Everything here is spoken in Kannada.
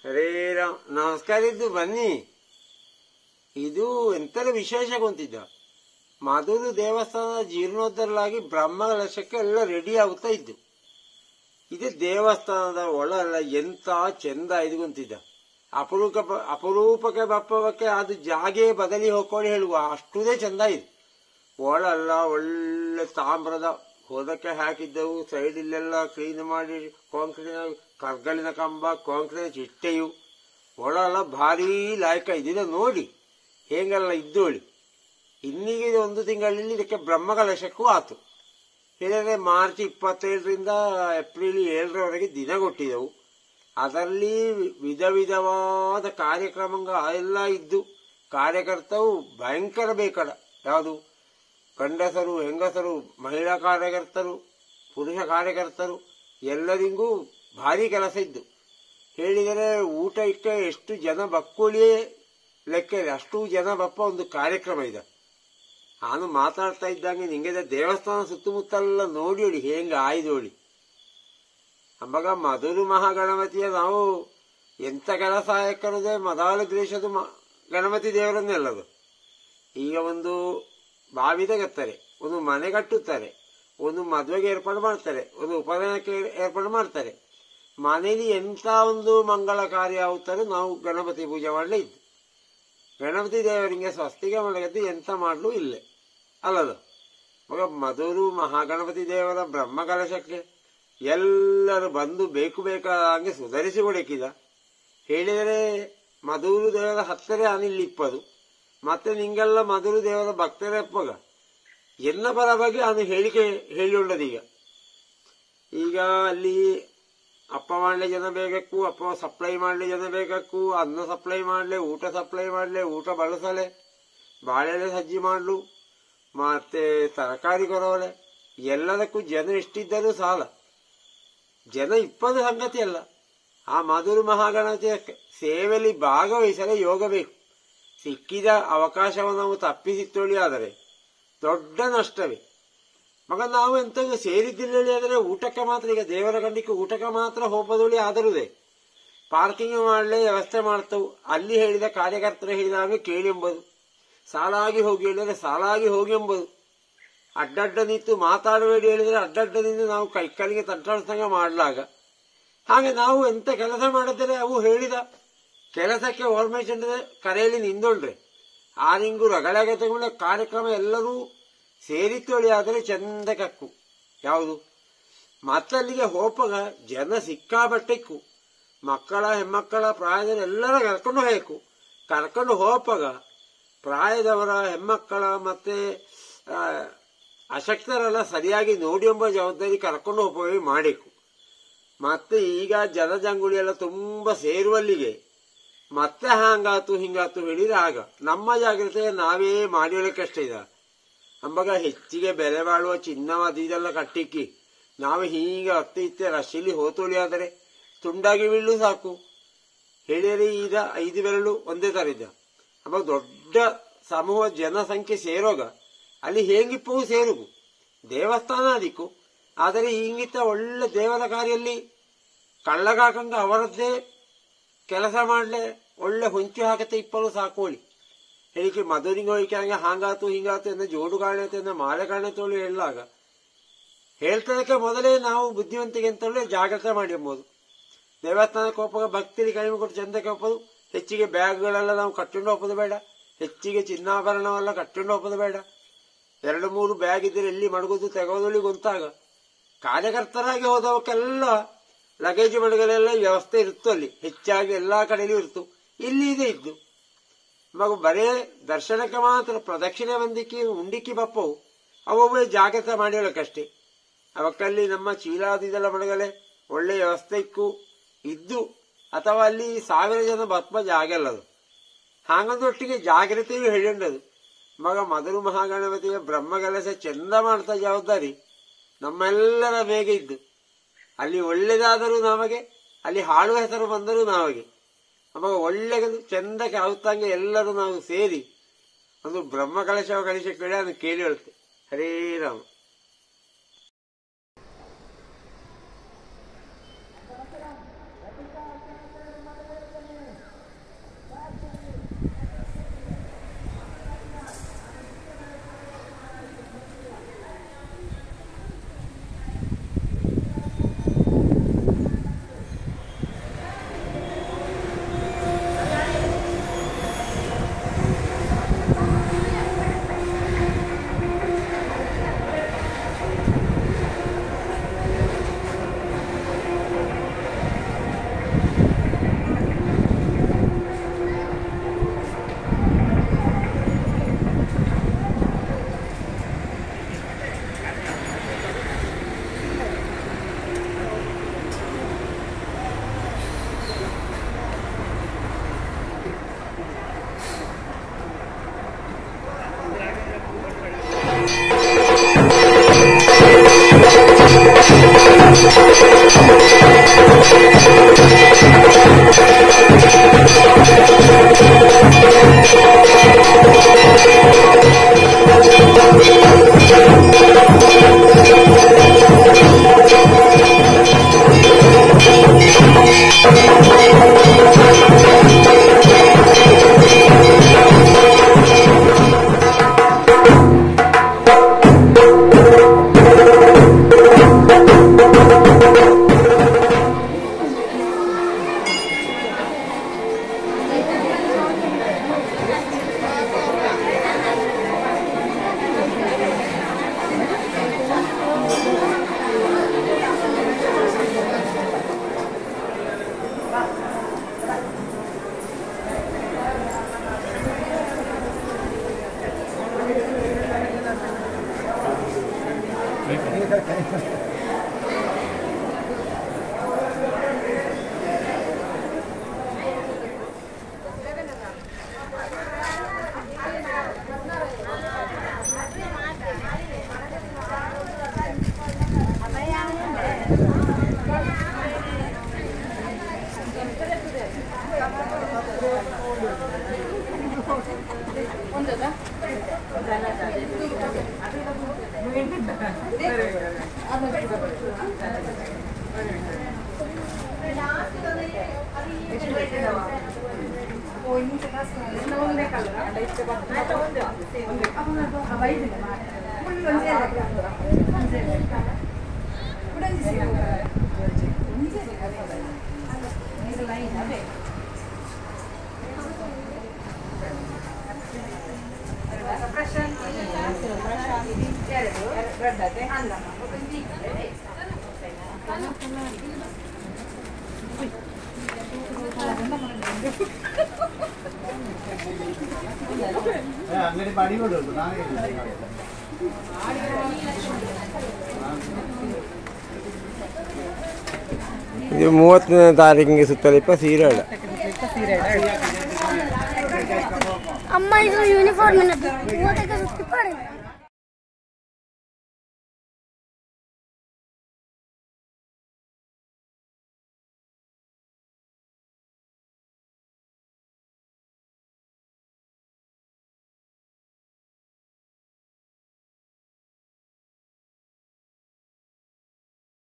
ಹರೇ ರಾಮ್. ನಮಸ್ಕಾರ. ಇದ್ದು ಬನ್ನಿ. ಇದು ಎಂತರ ವಿಶೇಷ ಗೊಂತಿದ್ದ. ಮಧುರು ದೇವಸ್ಥಾನದ ಜೀರ್ಣೋದ್ಧಾರಲಾಗಿ ಬ್ರಹ್ಮಕಲಶಕ್ಕೆ ಎಲ್ಲ ರೆಡಿ ಆಗುತ್ತಾ ಇದ್ದು. ಇದು ದೇವಸ್ಥಾನದ ಒಳ ಎಲ್ಲ ಎಂತ ಚೆಂದ ಇದು ಗೊಂತಿದ್ದ. ಅಪರೂಪಕ್ಕೆ ಬಪ್ಪವಕ್ಕೆ ಅದು ಜಾಗೆ ಬದಲಿ ಹೋಗ್ಕೊಂಡು ಹೇಳುವ ಅಷ್ಟುದೇ ಚೆಂದ ಇದು. ಒಳಲ್ಲ ಒಳ್ಳೆ ತಾಮ್ರದ ಹೋದಕ್ಕೆ ಹಾಕಿದ್ದವು. ಸೈಡ್ ಇಲ್ಲೆಲ್ಲ ಕ್ಲೀನ್ ಮಾಡಿ ಕಾಂಕ್ರೀಟ್ ಕರ್ಗಲಿನ ಕಂಬ ಕಾಂಕ್ರೀಟ್ ಚಿಟ್ಟೆಯು ಒಳಲ್ಲ ಭಾರೀ ಲಾಯಕ ಇದಿದೆ ನೋಡಿ ಹೇಗೆಲ್ಲ ಇದ್ದೋಳಿ. ಇನ್ನೀಗ ಒಂದು ತಿಂಗಳಲ್ಲಿ ಇದಕ್ಕೆ ಬ್ರಹ್ಮಕಲಶಕ್ಕೂ ಆತು. ಹೇಳಿದ್ರೆ ಮಾರ್ಚ್ 27ರಿಂದ ಏಪ್ರಿಲ್ 7ರವರೆಗೆ ದಿನ ಕೊಟ್ಟಿದ್ದೆವು. ಅದರಲ್ಲಿ ವಿಧ ವಿಧವಾದ ಕಾರ್ಯಕ್ರಮ ಎಲ್ಲ ಇದ್ದು ಕಾರ್ಯಕರ್ತವು ಭಯಂಕರ ಬೇಕಡ. ಯಾವುದು ಗಂಡಸರು ಹೆಂಗಸರು ಮಹಿಳಾ ಕಾರ್ಯಕರ್ತರು ಪುರುಷ ಕಾರ್ಯಕರ್ತರು ಎಲ್ಲರಿಗೂ ಭಾರಿ ಕೆಲಸ ಇದ್ದು. ಹೇಳಿದರೆ ಊಟಕ್ಕೆ ಎಷ್ಟು ಜನ ಬಕ್ಕುಳಿಯೇ ಲೆಕ್ಕ ಇದೆ. ಅಷ್ಟು ಜನ ಬಪ್ಪ ಒಂದು ಕಾರ್ಯಕ್ರಮ ಇದೆ. ನಾನು ಮಾತಾಡ್ತಾ ಇದ್ದಂಗೆ ನಿಂಗೆ ದೇವಸ್ಥಾನ ಸುತ್ತಮುತ್ತಲೆಲ್ಲ ನೋಡಿ ಹೇಗೆ ಆಯ್ದೋಳಿ. ಅಂಬಾಗ ಮಧುರು ಮಹಾಗಣಪತಿಯ ನಾವು ಎಂತ ಕೆಲಸ ಹಾಕರುದೇ ಮೊದಲು ದೇಶದ ಗಣಪತಿ ದೇವರನ್ನೆಲ್ಲದು. ಈಗ ಒಂದು ಬಾವಿ ತೆಗೆತ್ತಾರೆ, ಒಂದು ಮನೆ ಕಟ್ಟುತ್ತಾರೆ, ಒಂದು ಮದುವೆಗೆ ಏರ್ಪಾಡು ಮಾಡ್ತಾರೆ, ಒಂದು ಉಪನಯನಕ್ಕೆ ಏರ್ಪಾಡು ಮಾಡ್ತಾರೆ. ಮನೆಯಲ್ಲಿ ಎಂತ ಒಂದು ಮಂಗಳ ಕಾರ್ಯ ಆಗುತ್ತಾರೆ ನಾವು ಗಣಪತಿ ಪೂಜೆ ಮಾಡಲೇ ಇದ್ದು. ಗಣಪತಿ ದೇವರಿಗೆ ಸ್ವಸ್ತಿಗೆ ಮಾಡಗದ್ದು ಎಂತ ಮಾಡಲು ಇಲ್ಲೇ ಅಲ್ಲದು. ಮಗ ಮಧುರು ಮಹಾಗಣಪತಿ ದೇವರ ಬ್ರಹ್ಮಕಲಶಕ್ಕೆ ಎಲ್ಲರೂ ಬಂದು ಬೇಕು ಬೇಕಾದಂಗೆ ಸುಧಾರಿಸಿ ಕೊಡಕ್ಕಿದ. ಹೇಳಿದರೆ ಮಧುರು ದೇವರ ಹತ್ತರೆ ಅನಿಲ್ ಇಪ್ಪದು. ಮತ್ತೆ ನಿಂಗೆಲ್ಲ ಮಧುರು ದೇವರ ಭಕ್ತರ ಎಪ್ಪಗ ಎನ್ನ ಪರವಾಗಿ ಅದು ಹೇಳಿಕೆ ಹೇಳಿಕೊಳ್ಳದೀಗ. ಈಗ ಅಲ್ಲಿ ಅಪ್ಪ ಮಾಡಲೆ ಜನ ಬೇಕು, ಅಪ್ಪ ಸಪ್ಲೈ ಮಾಡಲೆ ಜನ ಬೇಕು, ಅನ್ನ ಸಪ್ಲೈ ಮಾಡಲೆ, ಊಟ ಸಪ್ಲೈ ಮಾಡಲೆ, ಊಟ ಬಳಸಲೆ, ಬಾಳೆಲೆ ಸಜ್ಜಿ ಮಾಡಲು, ಮತ್ತೆ ತರಕಾರಿ ಕೊರವಲೆ, ಎಲ್ಲದಕ್ಕೂ ಜನ ಎಷ್ಟಿದ್ದರೂ ಸಾಲ. ಜನ 20 ಸಂಗತಿ ಅಲ್ಲ. ಆ ಮಧುರು ಮಹಾಗಣಪತಿಯ ಸೇವೆಯಲ್ಲಿ ಭಾಗವಹಿಸಲು ಯೋಗ ಬೇಕು. ಸಿಕ್ಕಿದ ಅವಕಾಶವನ್ನು ನಾವು ತಪ್ಪಿಸಿತ್ತೋಳಿ ಆದರೆ ದೊಡ್ಡ ನಷ್ಟವೇ. ಮಗ ನಾವು ಎಂತ ಸೇರಿದ್ದಿಲ್ಲ ಆದರೆ ಊಟಕ್ಕೆ ಮಾತ್ರ, ಈಗ ದೇವರ ಕಂಡಿಕ್ಕೆ ಊಟಕ್ಕೆ ಮಾತ್ರ ಹೋಗೋದೊಳಿ ಆದರುದೇ ಪಾರ್ಕಿಂಗ್ ಮಾಡಲೇ ವ್ಯವಸ್ಥೆ ಮಾಡ್ತವು. ಅಲ್ಲಿ ಹೇಳಿದ ಕಾರ್ಯಕರ್ತರು ಹೇಳಿದಾಗ ಕೇಳಿ ಎಂಬುದು, ಸಾಲಾಗಿ ಹೋಗಿ ಹೇಳಿದರೆ ಸಾಲಾಗಿ ಹೋಗಿ ಎಂಬುದು, ಅಡ್ಡಡ್ಡ ನಿಂತು ಮಾತಾಡಬೇಡಿ ಹೇಳಿದರೆ ಅಡ್ಡಡ್ಡ ನಿಂತು ನಾವು ಕೈಕಾಲಿಗೆ ತಂಟಾಡ್ಸಂಗ ಮಾಡಲಾಗ. ಹಾಗೆ ನಾವು ಎಂತ ಕೆಲಸ ಮಾಡಿದರೆ ಅವು ಹೇಳಿದ ಕೆಲಸಕ್ಕೆ ಫಾರ್ಮೇಶನ್ ಕರೆಯಲ್ಲಿ ನಿಂದೊಳ್ರೆ ಆ ನಿಂಗು ರಗಳೆಗೆ ತಗೊಂಡ ಕಾರ್ಯಕ್ರಮ ಎಲ್ಲರೂ ಸೇರಿತ್ತೊಳಿ ಆದರೆ ಚಂದ ಕಕ್ಕು. ಯಾವುದು ಮತ್ತಲ್ಲಿಗೆ ಹೋಪಾಗ ಜನ ಸಿಕ್ಕಾಬಟ್ಟೆಕ್ಕು. ಮಕ್ಕಳ ಹೆಮ್ಮಕ್ಕಳ ಪ್ರಾಯದಲ್ಲಿ ಎಲ್ಲರ ಕರ್ಕೊಂಡು ಹೋಗಬೇಕು. ಕರ್ಕೊಂಡು ಹೋಪಾಗ ಪ್ರಾಯದವರ ಹೆಮ್ಮಕ್ಕಳ ಮತ್ತೆ ಅಶಕ್ತರೆಲ್ಲ ಸರಿಯಾಗಿ ನೋಡಿ ಎಂಬ ಜವಾಬ್ದಾರಿ ಕರ್ಕೊಂಡು ಹೋಗಿ ಮಾಡಬೇಕು. ಮತ್ತೆ ಈಗ ಜನಜಂಗುಳಿ ಎಲ್ಲ ತುಂಬಾ ಸೇರುವಲ್ಲಿಗೆ ಮತ್ತೆ ಹಾಂಗಾತು ಹಿಂಗಾತು ಹೇಳಿದ್ರೆ ಆಗ ನಮ್ಮ ಜಾಗ್ರತೆ ನಾವೇ ಮಾಡಿಕೊಳ್ಳಕ್ಕಷ್ಟೇ ಇದೆ. ಅಂಬಾಗ ಹೆಚ್ಚಿಗೆ ಬೆಲೆ ಬಾಳುವ ಚಿನ್ನವಾದ ಇದೆಲ್ಲ ಕಟ್ಟಿಕ್ಕಿ ನಾವು ಹೀಗೆ ಹತ್ತೆ ಇತ್ತೆ ರಶಿಲಿ ಹೋತೋಳಿ ಆದರೆ ತುಂಡಾಗಿ ಬೀಳು ಸಾಕು. ಹೇಳಿದರೆ ಈಗ 5 ಬೆರಳು ಒಂದೇ ತರ ಇದ್ದ. ಅಂಬಾಗ ದೊಡ್ಡ ಸಮೂಹ ಜನಸಂಖ್ಯೆ ಸೇರೋಗ ಅಲ್ಲಿ ಹೇಗಿಪ್ಪವು ಸೇರುಗು ದೇವಸ್ಥಾನ ಅದಕ್ಕೂ. ಆದರೆ ಹಿಂಗಿತ್ತ ಒಳ್ಳೆ ದೇವರ ಕಾರ್ಯಲ್ಲಿ ಕಳ್ಳಗಾಕಂಗ ಅವರದ್ದೇ ಕೆಲಸ ಮಾಡಲೆ ಒಳ್ಳೆ ಹೊಂಚು ಹಾಕತ್ತೆ ಇಪ್ಪಲು ಸಾಕೋಳಿ. ಹೇಳಿಕೆ ಮಧುರಿಗೆ ಹೋಗಿ ಹಂಗೆ ಹಾಂಗಾತು ಹಿಂಗಾತು ಎಂದ ಜೋಡು ಕಾಣತೆ ಎಂದ ಮಾಲೆ ಕಾಣತೋಳಿ ಹೇಳಲಾಗ ಹೇಳ್ತದಕ್ಕೆ ಮೊದಲೇ ನಾವು ಬುದ್ಧಿವಂತಿಗೆ ಅಂತೇಳಿ ಜಾಗ್ರತೆ ಮಾಡಿ ಎಂಬುದು. ದೇವಸ್ಥಾನಕ್ಕೆ ಹೋಗುವಾಗ ಭಕ್ತಿಗೆ ಕಡಿಮೆ ಕೊಟ್ಟು ಚಂದಕ್ಕೆ ಹೋಗೋದು. ಹೆಚ್ಚಿಗೆ ಬ್ಯಾಗ್ಗಳೆಲ್ಲ ನಾವು ಕಟ್ಕೊಂಡು ಹೋಗೋದು ಬೇಡ. ಹೆಚ್ಚಿಗೆ ಚಿನ್ನಾಭರಣವೆಲ್ಲ ಕಟ್ಕೊಂಡು ಹೋಗೋದು ಬೇಡ. 2-3 ಬ್ಯಾಗ್ ಇದ್ರೆ ಎಲ್ಲಿ ಮಡಗೋದು ತೆಗೋದೊಳಿ ಗೊತ್ತಾಗ. ಕಾರ್ಯಕರ್ತರಾಗಿ ಹೋದವಕ್ಕೆಲ್ಲ ಲಗೇಜ್ ಮಡಗಲೆಲ್ಲ ವ್ಯವಸ್ಥೆ ಇರುತ್ತು. ಅಲ್ಲಿ ಹೆಚ್ಚಾಗಿ ಎಲ್ಲಾ ಕಡೆಯಲ್ಲೂ ಇರ್ತು. ಇಲ್ಲಿ ಇದೆ ಇದ್ದು ಮಗು ಬರೇ ದರ್ಶನಕ್ಕೆ ಮಾತ್ರ ಪ್ರದಕ್ಷಿಣೆ ಬಂದಿಕ್ಕಿ ಉಂಡಿಕ್ಕಿ ಬಪ್ಪವು ಅವೇ ಜಾಗ್ರತೆ ಮಾಡಿಕೊಳ್ಳಕ್ಕಷ್ಟೇ. ಅವಕ್ಕಲ್ಲಿ ನಮ್ಮ ಚೀಲಾದಿದೆಲ್ಲ ಮಡಗಲೆ ಒಳ್ಳೆ ವ್ಯವಸ್ಥೆ ಇಕ್ಕು ಇದ್ದು ಅಥವಾ ಅಲ್ಲಿ 1000 ಜನ ಬಪ್ಪ ಜಾಗಲ್ಲದು. ಹಾಗಂದೊಟ್ಟಿಗೆ ಜಾಗ್ರತೆಯೂ ಹೇಳಿಂಡದು. ಮಗ ಮಧುರು ಮಹಾಗಣಪತಿಯ ಬ್ರಹ್ಮಕಲಶ ಚಂದ ಮಾಡ್ತಾ ಜವಾಬ್ದಾರಿ ನಮ್ಮೆಲ್ಲರ ಬೇಗ ಇದ್ದು. ಅಲ್ಲಿ ಒಳ್ಳೆದಾದರೂ ನಮಗೆ, ಅಲ್ಲಿ ಹಾಳುವ ಹೆಸರು ಬಂದರೂ ನಮಗೆ. ಅವಾಗ ಒಳ್ಳೆ ಚಂದಕ್ಕೆ ಆಗುತ್ತಂಗೆ ಎಲ್ಲರೂ ನಾವು ಸೇರಿ ಒಂದು ಬ್ರಹ್ಮಕಲಶ ಕಲಿಸ ಕೇಳಿ ಅದನ್ನು ಕೇಳಿ ಹೇಳುತ್ತೆ. ಹರೇ ರಾಮ. ಅಂಗಡಿ ಬಾಡಿ ಕೊಡೋದು ನಾನೇ ಇದು 30ನೇ ತಾರೀಕಿಗೆ ಸುತ್ತಲಿಪ್ಪ ಸೀರೆಡ ಅಮ್ಮ ಇದು ಯೂನಿಫಾರ್ಮ್